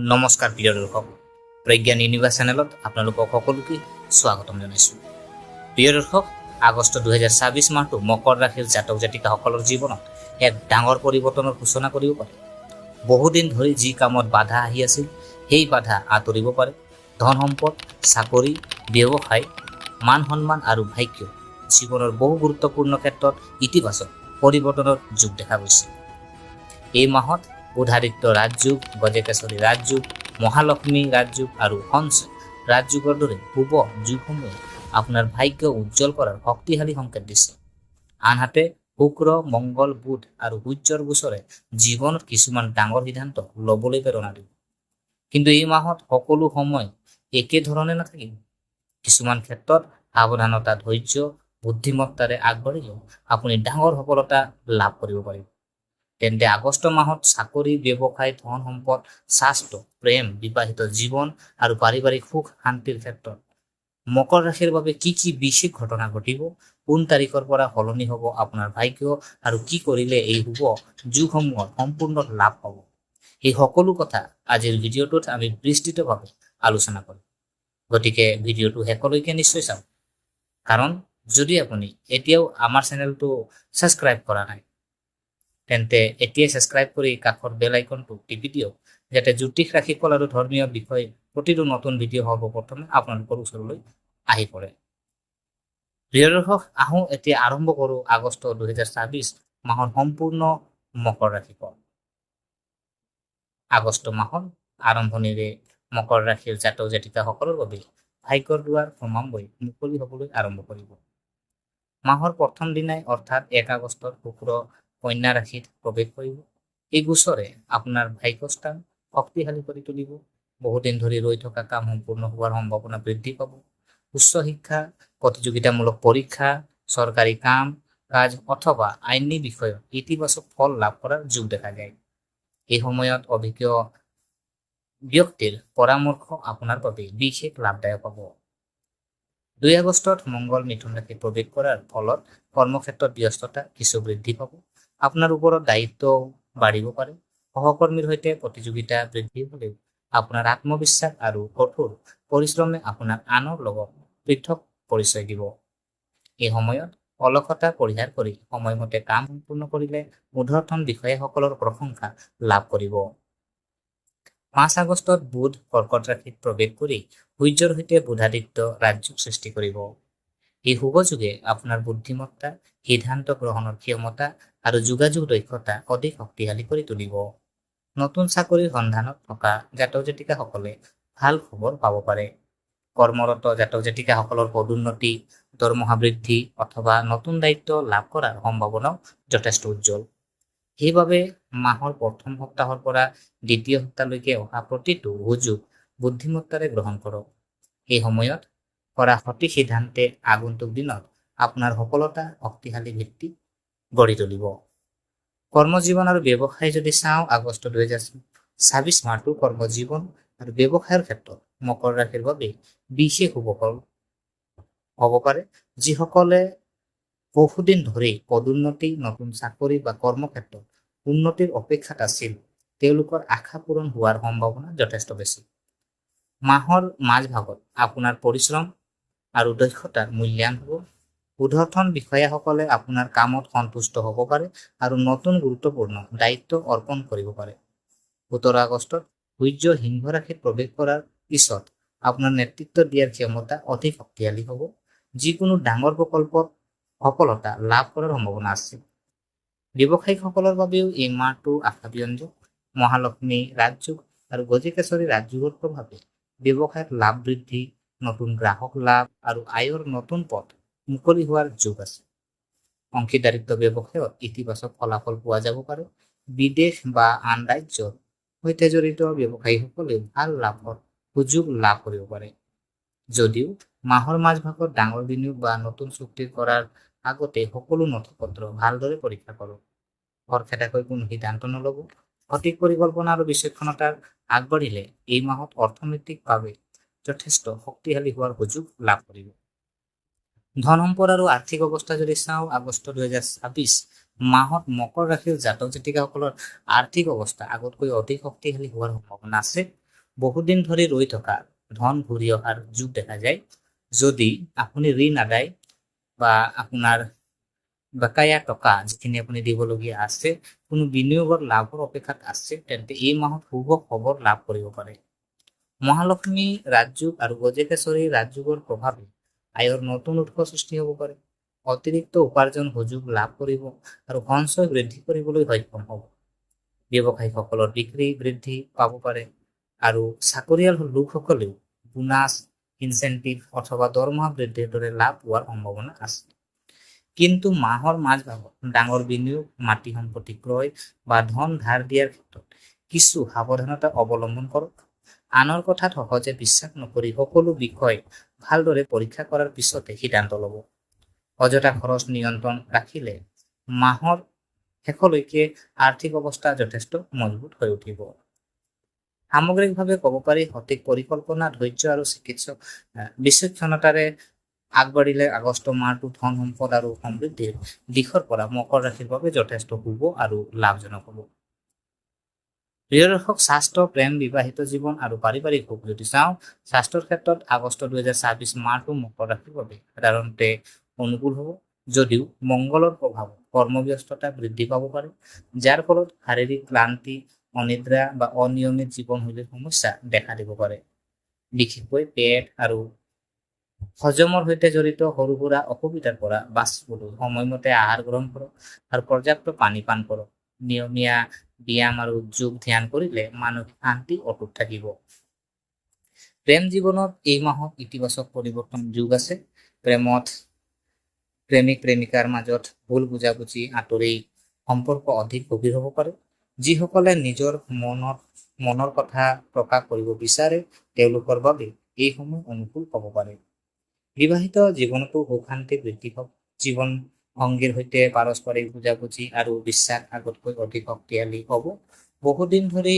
নমস্কাৰ প্ৰিয় দৰ্শক, প্ৰজ্ঞান ইউনিভাৰ্ছ চেনেলত আপোনালোকক সকলোকে স্বাগতম জনাইছোঁ। প্ৰিয় দৰ্শক, আগষ্ট 2024 মাহটো মকৰ ৰাশিৰ জাতক জাতিকাসকলৰ জীৱনত এক ডাঙৰ পৰিৱৰ্তনৰ সূচনা কৰিব পাৰে। বহুদিন ধৰি যি কামত বাধা আহি আছিল সেই বাধা আঁতৰিব পাৰে। ধন সম্পদ, চাকৰি, ব্যৱসায়, মান সন্মান আৰু ভাগ্য জীৱনৰ বহু গুৰুত্বপূৰ্ণ ক্ষেত্ৰত ইতিবাচক পৰিৱৰ্তনৰ যুগ দেখা গৈছে। এই মাহত বুধাদিত্য ৰাজযোগ, গজকেশৰী ৰাজযোগ, মহালক্ষ্মী ৰাজযোগ আৰু হংস ৰাজযোগৰ দৰে শুভ যুগসমূহে আপোনাৰ ভাগ্য উজ্জ্বল কৰাৰ শক্তিশালী সংকেত দিছে। আনহাতে শুক্ৰ, মংগল, বুধ আৰু সূৰ্যৰ গোচৰে জীৱনত কিছুমান ডাঙৰ সিদ্ধান্ত ল'বলৈ প্ৰেৰণা দিব। কিন্তু এই মাহত সকলো সময় একে ধৰণে নাথাকিব। কিছুমান ক্ষেত্ৰত সাৱধানতা, ধৈৰ্য, বুদ্ধিমত্তাৰে আগবাঢ়িলেও আপুনি ডাঙৰ সফলতা লাভ কৰিব পাৰিব। তেন্তে আগষ্ট মাহত চাকৰি, ব্যৱসায়, ধন সম্পদ, স্বাস্থ্য, প্ৰেম, বিবাহিত জীৱন আৰু পাৰিবাৰিক সুখ শান্তিৰ ক্ষেত্ৰত মকৰ ৰাশিৰ বাবে কি কি বিশেষ ঘটনা ঘটিব, কোন তাৰিখৰ পৰা সলনি হ'ব আপোনাৰ ভাগ্য আৰু কি কৰিলে এই শুভ যুগসমূহৰ সম্পূৰ্ণ লাভ পাব, এই সকলো কথা আজিৰ ভিডিঅ'টোত আমি বিস্তৃতভাৱে আলোচনা কৰিম। গতিকে ভিডিঅ'টো শেষলৈকে নিশ্চয় চাওক, কাৰণ যদি আপুনি এতিয়াও আমাৰ চেনেলটো ছাবস্ক্ৰাইব কৰা নাই তেন্তে এতিয়াই ছাবস্ক্ৰাইব কৰি কাষৰ বেল আইকনটো টিপি দিয়ক, যাতে জ্যোতিষ, ৰাশিফল আৰু ধৰ্মীয় বিষয়ে প্ৰতিটো নতুন ভিডিঅ' সৰ্বপ্ৰথমে আপোনালোকৰ ওচৰলৈ আহি পৰে। প্ৰিয় দৰ্শক, আহোঁ এতিয়া আৰম্ভ কৰোঁ আগষ্ট 2024 মাহৰ সম্পূৰ্ণ মকৰ ৰাশিফল। আগষ্ট মাহৰ আৰম্ভণিৰে মকৰ ৰাশিৰ জাতক জাতিকাসকলৰ বাবে ভাগ্যৰ দুৱাৰ ক্ৰমান্বয়ে মুকলি হ'বলৈ আৰম্ভ কৰিব। মাহৰ প্ৰথম দিনাই অৰ্থাৎ 1 আগষ্টত শুক্ৰ কন্যা ৰাশিত প্ৰৱেশ কৰিব। এই গোচৰে আপোনাৰ ভাগ্যস্থান শক্তিশালী কৰি তুলিব। বহুদিন ধৰি ৰৈ থকা কাম সম্পূৰ্ণ হোৱাৰ সম্ভাৱনা বৃদ্ধি পাব। উচ্চ শিক্ষা, প্ৰতিযোগিতামূলক পৰীক্ষা, চৰকাৰী কাম কাজ অথবা আইনী বিষয়ত ইতিবাচক ফল লাভ কৰাৰ যোগ দেখা যায়। এই সময়ত অভিজ্ঞ ব্যক্তিৰ পৰামৰ্শ আপোনাৰ বাবে বিশেষ লাভদায়ক হ'ব। 2 আগষ্টত মংগল মিথুন ৰাশিত প্ৰৱেশ কৰাৰ ফলত কৰ্মক্ষেত্ৰত ব্যস্ততা কিছু বৃদ্ধি পাব। আপোনাৰ ওপৰত দায়িত্ব বাঢ়িব পাৰে। সহকৰ্মীৰ সৈতে প্ৰতিযোগিতা বৃদ্ধি হ'লেও আপোনাৰ আত্মবিশ্বাস আৰু কঠোৰ পৰিশ্ৰমে আপোনাক আনৰ লগত পৃথক পৰিচয় দিব। এই সময়ত অলসতা পৰিহাৰ কৰি সময়মতে কাম সম্পূৰ্ণ কৰিলে ঊৰ্ধ্বতন বিষয়াসকলৰ প্ৰশংসা লাভ কৰিব। 5 আগষ্টত বুধ কৰ্কট ৰাশিত প্ৰৱেশ কৰি সূৰ্যৰ সৈতে বুধাদিত্য ৰাজযোগ সৃষ্টি কৰিব। এই শুভ যুগে আপোনাৰ বুদ্ধিমত্তা, সিদ্ধান্ত গ্ৰহণৰ ক্ষমতা আৰু যোগাযোগ দক্ষতা অধিক শক্তিশালী কৰি তুলিব। নতুন চাকৰিৰ সন্ধানত থকা জাতক জাতিকাসকলে ভাল খবৰ পাব পাৰে। কৰ্মৰত জাতক জাতিকাসকলৰ পদোন্নতি, দৰমহা বৃদ্ধি অথবা নতুন দায়িত্ব লাভ কৰাৰ সম্ভাৱনাও যথেষ্ট উজ্জ্বল। সেইবাবে মাহৰ প্ৰথম সপ্তাহৰ পৰা দ্বিতীয় সপ্তাহলৈকে অহা প্ৰতিটো সুযোগ বুদ্ধিমত্তাৰে গ্ৰহণ কৰক। এই সময়ত কৰা সঠিক সিদ্ধান্তে আগন্তুক দিনত আপোনাৰ সফলতা শক্তিশালী ভিত্তি গঢ়ি তুলিব। কৰ্মজীৱন আৰু ব্যৱসায় যদি চাওঁ, আগষ্ট 2024 মাহটো কৰ্মজীৱন আৰু ব্যৱসায়ৰ ক্ষেত্ৰত মকৰ ৰাশিৰ বাবে বিশেষ শুভ ফল হ'ব পাৰে। যিসকলে বহুদিন ধৰি পদোন্নতি, নতুন চাকৰি বা কৰ্মক্ষেত্ৰত উন্নতিৰ অপেক্ষাত আছিল, তেওঁলোকৰ আশা পূৰণ হোৱাৰ সম্ভাৱনা যথেষ্ট বেছি। মাহৰ মাজভাগত আপোনাৰ পৰিশ্ৰম আৰু দক্ষতাৰ মূল্যায়ন হ'ব। ঊৰ্ধ্বতন বিষয়াসকলে আপোনাৰ কামত সন্তুষ্ট হ'ব পাৰে আৰু নতুন গুৰুত্বপূৰ্ণ দায়িত্ব অৰ্পণ কৰিব পাৰে। 17 আগষ্টত সূৰ্য সিংহ ৰাশিত প্ৰৱেশ কৰাৰ পিছত আপোনাৰ নেতৃত্ব দিয়াৰ ক্ষমতা অধিক শক্তিশালী হ'ব। যিকোনো ডাঙৰ প্ৰকল্পত সফলতা লাভ কৰাৰ সম্ভাৱনা আছে। ব্যৱসায়িকসকলৰ বাবেও এই মাহটো আশাব্যঞ্জক। মহালক্ষ্মী ৰাজযোগ আৰু গজকেশৰী ৰাজযোগৰ প্ৰভাৱে ব্যৱসায়ত লাভ বৃদ্ধি, নতুন গ্ৰাহক লাভ আৰু আয়ৰ নতুন পথ মুকলি হোৱাৰ যোগ আছে। অংশীদাৰিত্ব ব্যৱসায়ত ইতিবাচক ফলাফল পোৱা যাব পাৰে। বিদেশ বা আন ৰাজ্যৰ সৈতে জড়িত ব্যৱসায়ীসকলে ভাল লাভৰ সুযোগ লাভ কৰিব পাৰে। যদিও মাহৰ মাজভাগত ডাঙৰ বিনিয়োগ বা নতুন চুক্তি কৰাৰ আগতে সকলো নথিপত্ৰ ভালদৰে পৰীক্ষা কৰক। খৰখেদাকৈ কোনো সিদ্ধান্ত নল'ব। সঠিক পৰিকল্পনা আৰু বিচক্ষণতাৰ আগবাঢ়িলে এই মাহত অৰ্থনৈতিকভাৱে যথেষ্ট শক্তিশালী হোৱাৰ সুযোগ লাভ কৰিব। ধন সম্পদ আৰু আৰ্থিক অৱস্থা যদি চাওঁ, আগষ্ট 2024 মাহত মকৰ ৰাশিৰ জাতক জাতিকাসকলৰ আৰ্থিক অৱস্থা আগতকৈ অধিক শক্তিশালী হোৱাৰ সম্ভাৱনা আছে। বহুদিন ধৰি ৰৈ থকা ধন ঘূৰি অহাৰ যোগ দেখা যায়। যদি আপুনি ঋণ আদায় বা আপোনাৰ বকেয়া টকা যিখিনি আপুনি দিবলগীয়া আছে কোনো বিনিয়োগৰ লাভৰ অপেক্ষাত আছে, তেন্তে এই মাহত শুভ খবৰ লাভ কৰিব পাৰে। মহালক্ষ্মী ৰাজযোগ আৰু গজকেশ্বৰী ৰাজযোগৰ প্ৰভাৱে আয়ৰ নতুন উৎস সৃষ্টি হ'ব পাৰে। অতিৰিক্ত উপাৰ্জন সুযোগ লাভ কৰিব আৰু সঞ্চয় বৃদ্ধি কৰিবলৈ সক্ষম হ'ব। ব্যৱসায়ীসকলৰ বিক্ৰী বৃদ্ধি পাব পাৰে আৰু চাকৰিয়াল লোকসকলেও বোনাছ, ইনচেন্টিভ অথবা দৰমহা বৃদ্ধিৰ দৰে লাভ পোৱাৰ সম্ভাৱনা আছে। কিন্তু মাহৰ মাজভাগত ডাঙৰ বিনিয়োগ, মাটি সম্পত্তি ক্ৰয় বা ধন ধাৰ দিয়াৰ ক্ষেত্ৰত কিছু সাৱধানতা অৱলম্বন কৰক। আনৰ কথাত সহজে বিশ্বাস নকৰি সকলো বিষয় ভালদৰে পৰীক্ষা কৰাৰ পিছতে সিদ্ধান্ত ল'ব। অযথা খৰচ নিয়ন্ত্ৰণ ৰাখিলে মাহৰ শেষলৈকে আৰ্থিক অৱস্থা যথেষ্ট মজবুত হৈ উঠিব। সামগ্ৰিকভাৱে ক'ব পাৰি সঠিক পৰিকল্পনা, ধৈৰ্য আৰু চিকিৎসক বিচক্ষণতাৰে আগবাঢ়িলে আগষ্ট মাহটো ধন সম্পদ আৰু সমৃদ্ধিৰ দিশৰ পৰা মকৰ ৰাশিৰ বাবে যথেষ্ট শুভ আৰু লাভজনক হ'ব। প্ৰিয় দৰ্শক, স্বাস্থ্য, প্ৰেম, বিবাহিত জীৱন আৰু পাৰিবাৰিক সুখ যদি চাওঁ, স্বাস্থ্যৰ ক্ষেত্ৰত আগষ্ট 2026 মাহটো মকৰ ৰাশিৰ বাবে সাধাৰণতে অনুকূল হ'ব, যদিও মংগলৰ প্ৰভাৱ কৰ্মব্যস্ততা বৃদ্ধি পাব পাৰে, যাৰ ফলত শাৰীৰিক ক্লান্তি, অনিদ্ৰা বা অনিয়মিত জীৱনশৈলীৰ সমস্যা দেখা দিব পাৰে। বিশেষকৈ পেট আৰু হজমৰ সৈতে জড়িত সৰু সুৰা অসুবিধাৰ পৰা বাচিবলৈ সময়মতে আহাৰ গ্ৰহণ কৰক আৰু পৰ্যাপ্ত পানী পান কৰক। নিয়মীয়া ব্যায়াম আৰু যোগ ধ্যান কৰিলে মানসিক শান্তি অটুট থাকিব। প্ৰেম জীৱনত এই মাহত ইতিবাচক পৰিৱৰ্তন যোগ আছে। প্ৰেমত প্ৰেমিক প্ৰেমিকাৰ মাজত ভুল বুজাবুজি আঁতৰি সম্পৰ্ক অধিক গভীৰ হ'ব পাৰে। যিসকলে নিজৰ মনৰ কথা প্ৰকাশ কৰিব বিচাৰে তেওঁলোকৰ বাবে এই সময় অনুকূল হ'ব পাৰে। বিবাহিত জীৱনতো সুখ শান্তি বৃদ্ধি পাব। জীৱন সংগীৰ সৈতে পাৰস্পৰিক বুজাবুজি আৰু বিশ্বাস আগতকৈ অধিক শক্তিশালী হ'ব। বহুদিন ধৰি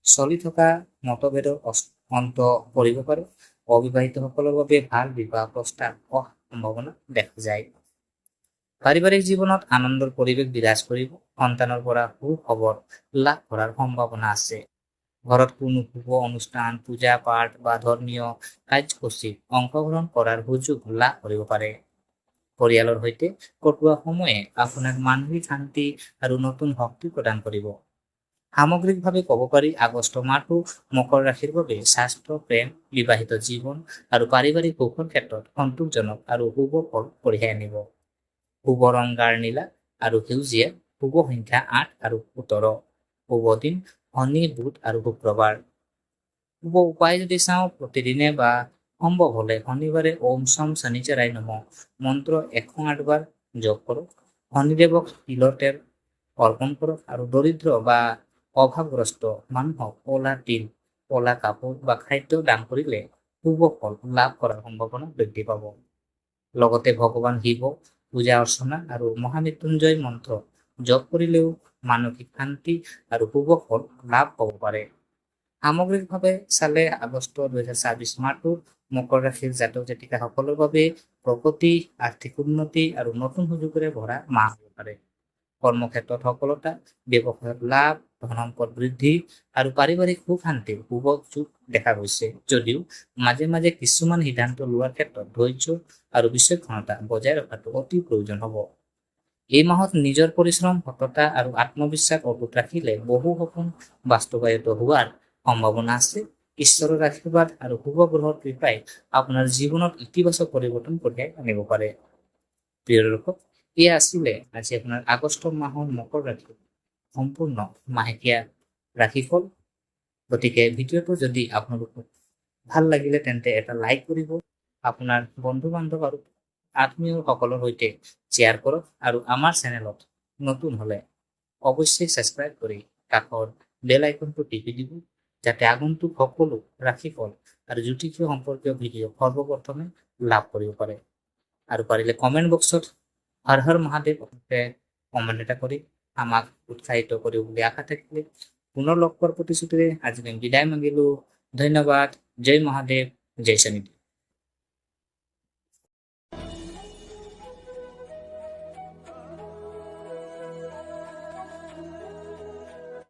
চলি থকা মতভেদৰ অন্ত পৰিব পাৰে। অবিবাহিতসকলৰ বাবে ভাল বিবাহ প্ৰস্তাৱ অহা সম্ভাৱনা দেখা যায়। পাৰিবাৰিক জীৱনত আনন্দৰ পৰিৱেশ বিৰাজ কৰিব। সন্তানৰ পৰা সুখবৰ লাভ কৰাৰ সম্ভাৱনা আছে। ঘৰত কোনো শুভ অনুষ্ঠান, পূজা পাঠ বা ধৰ্মীয় কাৰ্যসূচীত অংশগ্ৰহণ কৰাৰ সুযোগ লাভ কৰিব পাৰে। পৰিয়ালৰ সৈতে কটোৱা সময়ে আপোনাক মানসিক শান্তি আৰু নতুন শক্তি প্ৰদান কৰিব। সামগ্ৰিকভাৱে ক'ব পাৰি আগষ্ট মাহটো মকৰ ৰাশিৰ বাবে স্বাস্থ্য, প্ৰেম, বিবাহিত জীৱন আৰু পাৰিবাৰিক সুখৰ ক্ষেত্ৰত সন্তোষজনক আৰু শুভ ফল কঢ়িয়াই আনিব। শুভ ৰং গাঢ় নীলা আৰু সেউজীয়া। শুভ সংখ্যা 8 আৰু 17। শুভ দিন শনি, বুধ আৰু শুক্ৰবাৰ। শুভ উপায় যদি চাওঁ, প্ৰতিদিনে বা সম্ভৱ হলে শনিবাৰে ওম শম শনিচৰাই নমঃ মন্ত্ৰ 108 বাৰ জপ কৰক। শনিদেৱক তিলৰ তেল অৰ্পণ কৰক আৰু দৰিদ্ৰ বা অভাৱগ্ৰস্ত মানুহক ক'লা তিল, ক'লা কাপোৰ বা খাদ্য দান কৰিলে শুভ ফল লাভ কৰাৰ সম্ভাৱনা বৃদ্ধি পাব। লগতে ভগৱান শিৱ পূজা অৰ্চনা আৰু মহামৃত্যুঞ্জয় মন্ত্ৰ জপ কৰিলেও মানসিক শান্তি আৰু শুভ ফল লাভ হ'ব পাৰে। সামগ্ৰিকভাৱে চালে আগষ্ট 2026 মাহটো মকৰ ৰাশিৰ জাতক জাতিকাসকলৰ বাবে প্ৰগতি, আৰ্থিক উন্নতি আৰু নতুন সুযোগেৰে ভৰা মাহ হ'ব পাৰে। কৰ্মক্ষেত্ৰত সফলতা, ব্যৱসায়ত লাভ, ধন সম্পদ বৃদ্ধি আৰু পাৰিবাৰিক সুখ শান্তিৰ শুভ যোগ দেখা গৈছে, যদিও মাজে মাজে কিছুমান সিদ্ধান্ত লোৱাৰ ক্ষেত্ৰত ধৈৰ্য আৰু বিচক্ষণতা বজাই ৰখাটো অতি প্ৰয়োজন হ'ব। এই মাহত নিজৰ পৰিশ্ৰম, সততা আৰু আত্মবিশ্বাস অটুট ৰাখিলে বহু সপোন বাস্তৱায়িত হোৱাৰ সম্ভাৱনা আছে। ঈশ্বৰৰ আশীৰ্বাদ আৰু শুভ গ্ৰহৰ কৃপাই আপোনাৰ জীৱনত ইতিবাচক পৰিৱৰ্তন কঢ়িয়াই আনিব পাৰে। প্ৰিয় দৰ্শক, এয়া আছিলে আজি আপোনাৰ আগষ্ট মাহৰ মকৰ ৰাশি সম্পূৰ্ণ মাহেকীয়া ৰাশিফল। গতিকে ভিডিঅ'টো যদি আপোনালোকক ভাল লাগিলে তেন্তে এটা লাইক কৰিব, আপোনাৰ বন্ধু বান্ধৱ আৰু আত্মীয়সকলৰ সৈতে শ্বেয়াৰ কৰক আৰু আমাৰ চেনেলত নতুন হলে অৱশ্যেই ছাবস্ক্ৰাইব কৰি কাষৰ বেল আইকনটো টিপি দিব, যাতে আগন্তুক সকলো ৰাশিফল আৰু জ্যোতিষীয় সম্পৰ্কীয় ভিডিঅ' সৰ্বপ্ৰথমে লাভ কৰিব পাৰে। আৰু পাৰিলে কমেণ্ট বক্সত হৰ হৰ মহাদেৱ কমেণ্ট এটা কৰি আমাক উৎসাহিত কৰিব বুলি আশা থাকিলে পুনৰ লগ পোৱাৰ প্ৰতিশ্ৰুতিৰে আজি বিদায় মাগিলো। ধন্যবাদ। জয় মহাদেৱ, জয় শনিদেৱ।